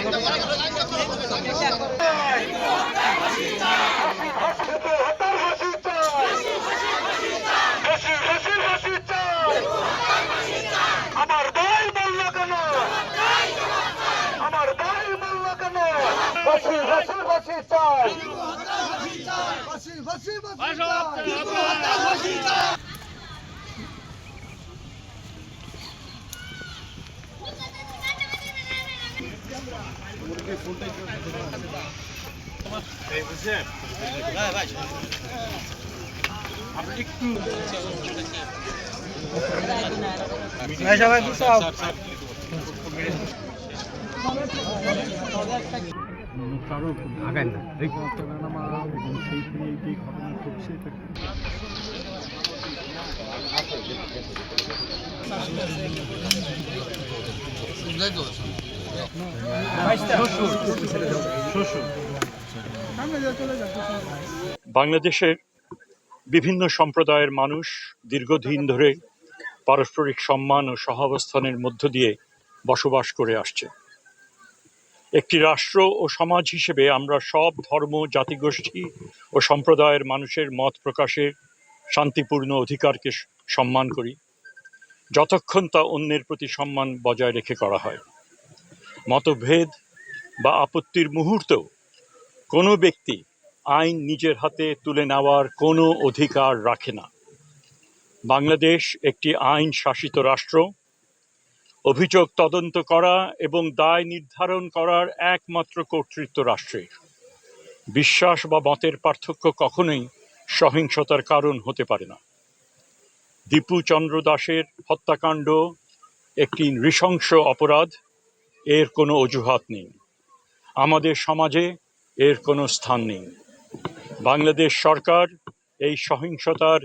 আমার ভাই বলল কেন, আমার ভাই বলল কেন, ফাঁসি ফাঁসি ফাঁসি চাই, ফাঁসি ফাঁসি ফাঁসি চাই। বাংলাদেশের বিভিন্ন সম্প্রদায়ের মানুষ দীর্ঘদিন ধরে পারস্পরিক সম্মান ও সহাবস্থানের মধ্য দিয়ে বসবাস করে আসছে। একটি রাষ্ট্র ও সমাজ হিসেবে আমরা সব ধর্ম, জাতিগোষ্ঠী ও সম্প্রদায়ের মানুষের মত প্রকাশের শান্তিপূর্ণ অধিকারকে সম্মান করি, যতক্ষণ তা অন্যের প্রতি সম্মান বজায় রেখে করা হয়। মতভেদ বা আপত্তির মুহূর্তেও কোনো ব্যক্তি আইন নিজের হাতে তুলে নেওয়ার কোনো অধিকার রাখে না। বাংলাদেশ একটি আইন শাসিত রাষ্ট্র। অভিযোগ তদন্ত করা এবং দায় নির্ধারণ করার একমাত্র কর্তৃত্ব রাষ্ট্রের। বিশ্বাস বা মতের পার্থক্য কখনোই সহিংসতার কারণ হতে পারে না। দীপু চন্দ্র দাসের হত্যাকাণ্ড একটি নৃশংস অপরাধ, এর কোনো অজুহাত নেই। আমাদের সমাজে এর কোনো স্থান নেই। বাংলাদেশ সরকার এই সহিংসতার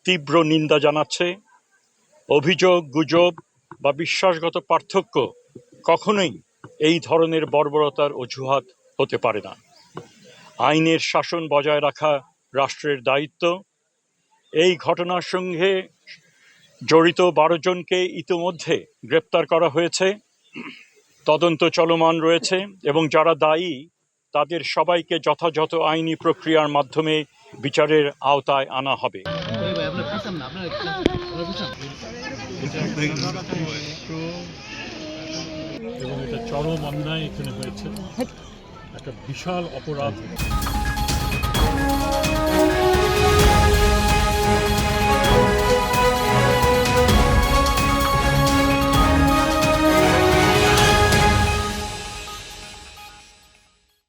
তীব্র নিন্দা জানাচ্ছে। অভিযোগ, গুজব বা বিশ্বাসগত পার্থক্য কখনোই এই ধরনের বর্বরতার অজুহাত হতে পারে না। আইনের শাসন বজায় রাখা রাষ্ট্রের দায়িত্ব। এই ঘটনার সঙ্গে জড়িত 12 জনকে ইতিমধ্যে গ্রেপ্তার করা হয়েছে, তদন্ত চলমান রয়েছে এবং যারা দায়ী তাদের সবাইকে যথাযথ আইনি প্রক্রিয়ার মাধ্যমে বিচারের আওতায় আনা হবে। এবং এটা চরম অন্যায় এখানে হয়েছে, একটা বিশাল অপরাধ।